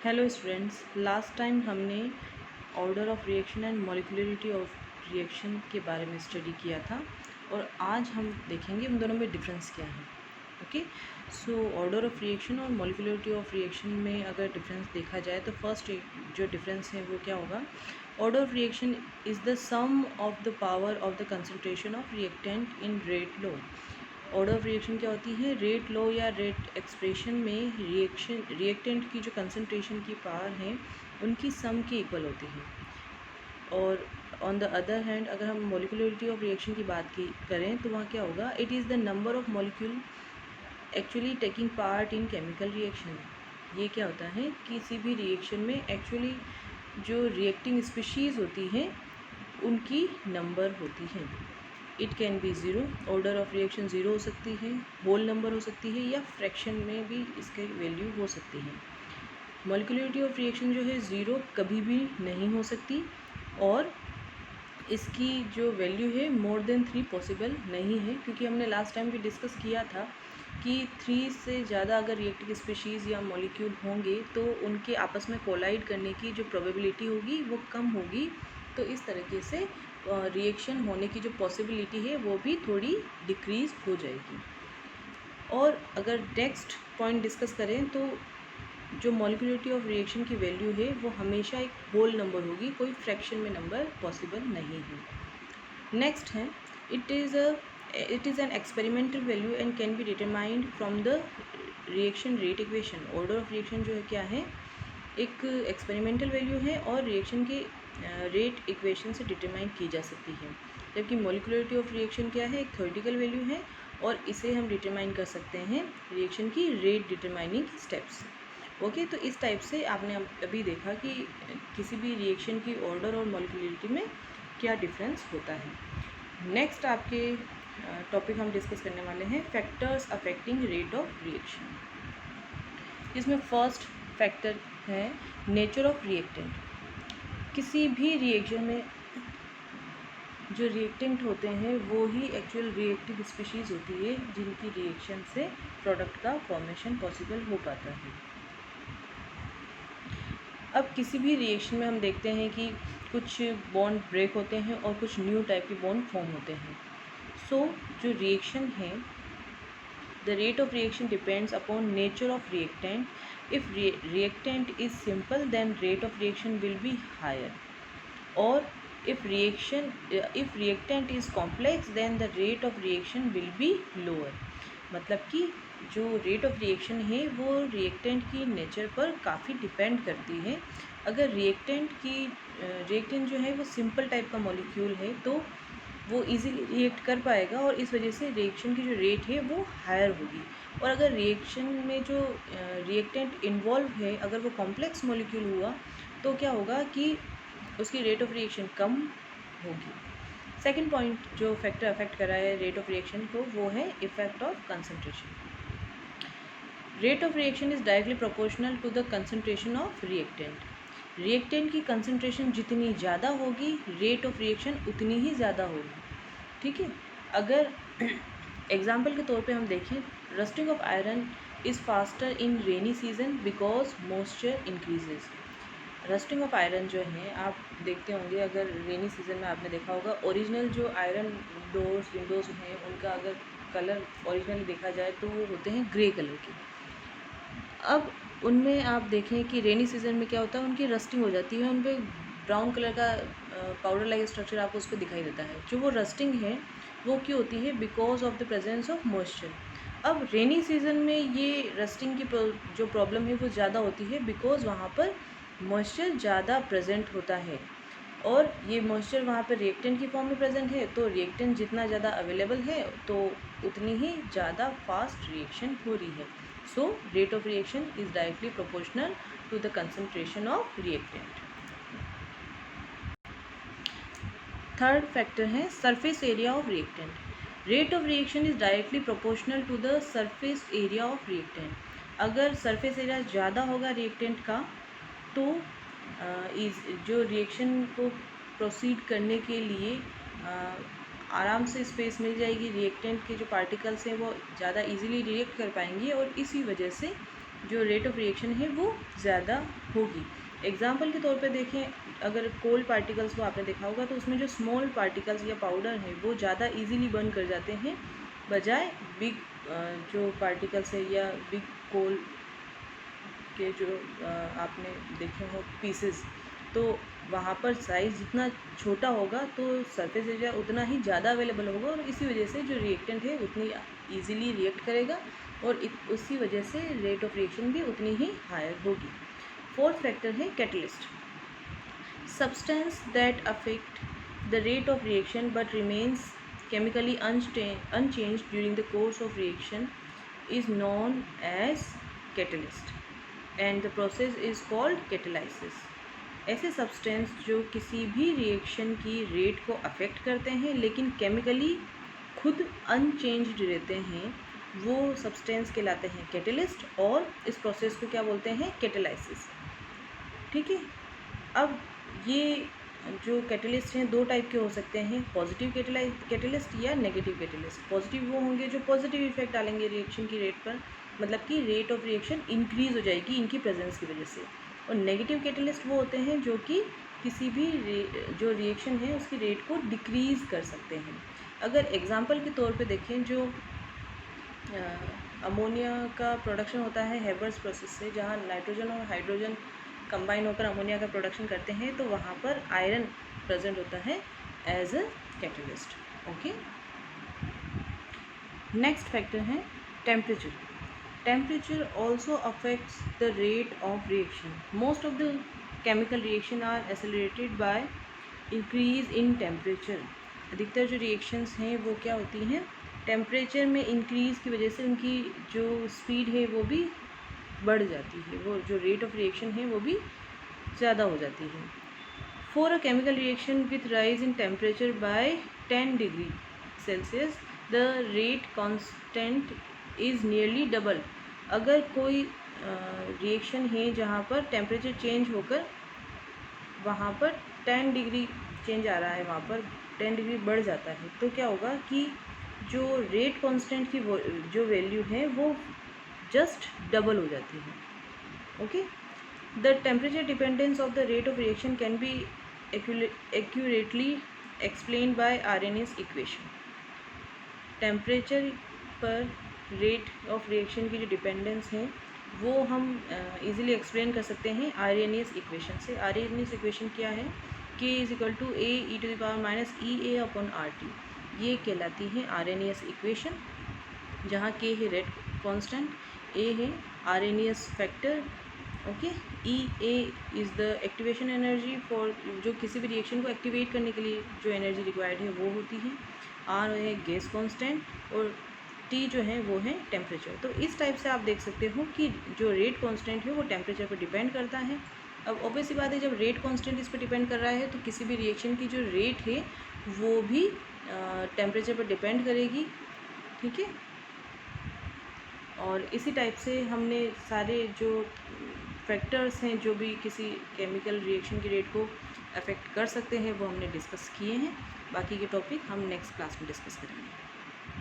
Hello students, last time हमने order of reaction and molecularity of reaction के बारे में स्टडी किया था और आज हम देखेंगे उन दोनों में डिफरेंस क्या है। Okay, so order of reaction और मॉलिक्यूलरिटी ऑफ रिएक्शन में अगर डिफरेंस देखा जाए तो फर्स्ट जो डिफरेंस है वो क्या होगा। Order of reaction is the sum of the power of the concentration of reactant in rate law. Order of reaction क्या होती है, रेट लॉ या रेट एक्सप्रेशन में रिएक्टेंट की जो कंसंट्रेशन की पावर है उनकी सम के इक्वल होती है। और ऑन द अदर हैंड अगर हम मॉलिक्यूलरिटी ऑफ रिएक्शन की बात करें तो वहाँ क्या होगा, it is the number of molecule actually taking part in chemical reaction. ये क्या होता है, किसी भी रिएक्शन में एक्चुअली जो रिएक्टिंग स्पीशीज़ होती हैं उनकी नंबर होती है। It can be zero, order of reaction zero हो सकती है, होल नंबर हो सकती है या फ्रैक्शन में भी इसके वैल्यू हो सकती है। मॉलिक्यूलरिटी ऑफ रिएक्शन जो है ज़ीरो कभी भी नहीं हो सकती और इसकी जो वैल्यू है मोर देन 3 पॉसिबल नहीं है, क्योंकि हमने लास्ट टाइम भी डिस्कस किया था कि 3 से ज़्यादा अगर रिएक्टिव स्पीशीज़ या मॉलिक्यूल होंगे तो उनके आपस में कोलाइड करने की जो प्रोबेबिलिटी होगी वो कम होगी। तो इस तरीके से रिएक्शन होने की जो पॉसिबिलिटी है वो भी थोड़ी डिक्रीज़ हो जाएगी। और अगर नेक्स्ट पॉइंट डिस्कस करें तो जो मॉलिक्यूलरिटी ऑफ रिएक्शन की वैल्यू है वो हमेशा एक होल नंबर होगी, कोई फ्रैक्शन में नंबर पॉसिबल नहीं है। नेक्स्ट है, it is an experimental value and can be determined from the reaction rate equation. Order of reaction जो है क्या है, एक एक्सपेरिमेंटल वैल्यू है और रिएक्शन के रेट इक्वेशन से डिटरमाइन की जा सकती है। जबकि मॉलिक्यूलरिटी ऑफ रिएक्शन क्या है, एक थ्योरेटिकल वैल्यू है और इसे हम डिटरमाइन कर सकते हैं रिएक्शन की रेट डिटरमाइनिंग स्टेप्स। ओके, तो इस टाइप से आपने अभी देखा कि किसी भी रिएक्शन की ऑर्डर और मॉलिक्यूलरिटी में क्या डिफरेंस होता है। नेक्स्ट आपके टॉपिक हम डिस्कस करने वाले हैं factors affecting rate of reaction. इसमें फर्स्ट फैक्टर है नेचर ऑफ रिएक्टेंट। किसी भी रिएक्शन में जो रिएक्टेंट होते हैं वो ही एक्चुअल रिएक्टिव स्पीशीज़ होती है जिनकी रिएक्शन से प्रोडक्ट का फॉर्मेशन पॉसिबल हो पाता है। अब किसी भी रिएक्शन में हम देखते हैं कि कुछ बॉन्ड ब्रेक होते हैं और कुछ न्यू टाइप के बॉन्ड फॉर्म होते हैं। सो जो रिएक्शन है, the rate of reaction depends upon nature of reactant. If reactant is simple, then rate of reaction will be higher, or if reactant is complex, then the rate of reaction will be lower. मतलब कि जो rate of reaction है वो reactant की nature पर काफ़ी depend करती है। अगर रिएक्टेंट जो है वो सिंपल टाइप का मॉलिक्यूल है तो वो इजीली रिएक्ट कर पाएगा और इस वजह से रिएक्शन की जो रेट है वो हायर होगी। और अगर रिएक्शन में जो रिएक्टेंट इन्वॉल्व है अगर वो कॉम्प्लेक्स मॉलिक्यूल हुआ तो क्या होगा कि उसकी रेट ऑफ रिएक्शन कम होगी। सेकंड पॉइंट जो फैक्टर अफेक्ट कर रहा है रेट ऑफ रिएक्शन को वो है effect of concentration. Rate of reaction is directly proportional to the concentration of reactant. Reactant की कंसंट्रेशन जितनी ज़्यादा होगी रेट ऑफ रिएक्शन उतनी ही ज़्यादा होगी। ठीक है, अगर एग्जाम्पल के तौर पे हम देखें, rusting of iron is faster in rainy season because moisture increases. Rusting of iron जो है आप देखते होंगे, अगर रेनी सीजन में आपने देखा होगा ओरिजिनल जो आयरन डोर्स विंडोज़ हैं उनका अगर कलर ओरिजिनली देखा जाए तो वो होते हैं ग्रे कलर के। अब उनमें आप देखें कि रेनी सीजन में क्या होता है, उनकी रस्टिंग हो जाती है, उन पर ब्राउन कलर का पाउडर लाइक स्ट्रक्चर आपको उस पर दिखाई देता है। जो वो रस्टिंग है वो क्यों होती है, because of the presence of moisture. अब रेनी सीजन में ये रस्टिंग की जो प्रॉब्लम है वो ज़्यादा होती है बिकॉज वहाँ पर मॉइस्चर ज़्यादा प्रेजेंट होता है और ये मॉइस्चर वहाँ पर रिएक्टेंट की फॉर्म में प्रेजेंट है, तो रिएक्टेंट जितना ज़्यादा अवेलेबल है तो उतनी ही ज़्यादा फास्ट रिएक्शन हो रही है। So rate of reaction is directly proportional to the concentration of reactant. Third factor है surface area of reactant. Rate of reaction is directly proportional to the surface area of reactant. अगर surface area ज़्यादा होगा reactant का तो जो reaction को proceed करने के लिए आराम से स्पेस मिल जाएगी, रिएक्टेंट के जो पार्टिकल्स हैं वो ज़्यादा इजीली रिएक्ट कर पाएंगे और इसी वजह से जो रेट ऑफ रिएक्शन है वो ज़्यादा होगी। एग्जाम्पल के तौर पे देखें, अगर कोल्ड पार्टिकल्स को आपने देखा होगा तो उसमें जो स्मॉल पार्टिकल्स या पाउडर है वो ज़्यादा इजीली बर्न कर जाते हैं बजाय बिग जो पार्टिकल्स है या बिग कोल के जो आपने देखे हो पीसेस, तो वहाँ पर साइज़ जितना छोटा होगा तो सरफेस एरिया उतना ही ज़्यादा अवेलेबल होगा और इसी वजह से जो रिएक्टेंट है उतनी ईजिली रिएक्ट करेगा और उसी वजह से रेट ऑफ रिएक्शन भी उतनी ही हायर होगी। फोर्थ फैक्टर है catalyst. Substance that affect the rate of reaction but remains chemically unchanged during the course of reaction is known as catalyst and the process is called catalysis। ऐसे substance जो किसी भी reaction की rate को affect करते हैं लेकिन chemically खुद अनचेंज्ड रहते हैं, वो सब्सटेंस कहलाते हैं कैटलिस्ट और इस प्रोसेस को क्या बोलते हैं, कैटेलाइसिस। ठीक है, अब ये जो कैटलिस्ट हैं दो टाइप के हो सकते हैं, पॉजिटिव कैटलिस्ट या नेगेटिव कैटलिस्ट। पॉजिटिव वो होंगे जो पॉजिटिव इफेक्ट डालेंगे रिएक्शन की रेट पर, मतलब कि रेट ऑफ रिएक्शन इंक्रीज़ हो जाएगी इनकी प्रेजेंस की वजह से। और नेगेटिव कैटलिस्ट वो होते हैं जो कि किसी भी जो रिएक्शन है उसकी रेट को डिक्रीज़ कर सकते हैं। अगर एग्जांपल के तौर पे देखें, जो अमोनिया का प्रोडक्शन होता है हेबर्स प्रोसेस से, जहाँ नाइट्रोजन और हाइड्रोजन कंबाइन होकर अमोनिया का प्रोडक्शन करते हैं, तो वहाँ पर आयरन प्रेजेंट होता है as a catalyst. Okay, next factor है temperature. Temperature also affects the rate of reaction. Most of the chemical reaction are accelerated by increase in temperature. अधिकतर जो रिएक्शंस हैं वो क्या होती हैं, टेम्परेचर में इंक्रीज़ की वजह से उनकी जो स्पीड है वो भी बढ़ जाती है, वो जो रेट ऑफ रिएक्शन है वो भी ज़्यादा हो जाती है। For a chemical reaction with rise in temperature by 10 degree Celsius the rate constant is nearly double. अगर कोई रिएक्शन है जहाँ पर टेम्परेचर चेंज होकर वहाँ पर 10 डिग्री चेंज आ रहा है, वहाँ पर 10 डिग्री बढ़ जाता है, तो क्या होगा कि जो रेट कांस्टेंट की जो वैल्यू है वो जस्ट डबल हो जाती है। Okay, the temperature dependence of the rate of reaction can be accurately explain by RNS equation. Temperature पर रेट ऑफ रिएक्शन की जो डिपेंडेंस है वो हम इजीली एक्सप्लेन कर सकते हैं आरएनएस इक्वेशन से। आरएनएस इक्वेशन क्या है, K is equal to a e to the power minus e a upon r t, ये कहलाती है आरएनएस इक्वेशन, जहाँ K है रेट कांस्टेंट, A है Arrhenius factor, okay, e a is the activation energy for, जो किसी भी reaction को एक्टिवेट करने के लिए जो एनर्जी रिक्वायर्ड है वो होती है, आर है गैस कांस्टेंट और टी जो है वो है टेम्परेचर। तो इस टाइप से आप देख सकते हो कि जो रेट कांस्टेंट है वो टेम्परेचर पर डिपेंड करता है। अब ऑब्वियसली बात है, जब रेट कांस्टेंट इस पर डिपेंड कर रहा है तो किसी भी रिएक्शन की जो रेट है वो भी टेम्परेचर पर डिपेंड करेगी। ठीक है, और इसी टाइप से हमने सारे जो फैक्टर्स हैं जो भी किसी केमिकल रिएक्शन की रेट को अफेक्ट कर सकते हैं वो हमने डिस्कस किए हैं। बाकी के टॉपिक हम नेक्स्ट क्लास में डिस्कस करेंगे।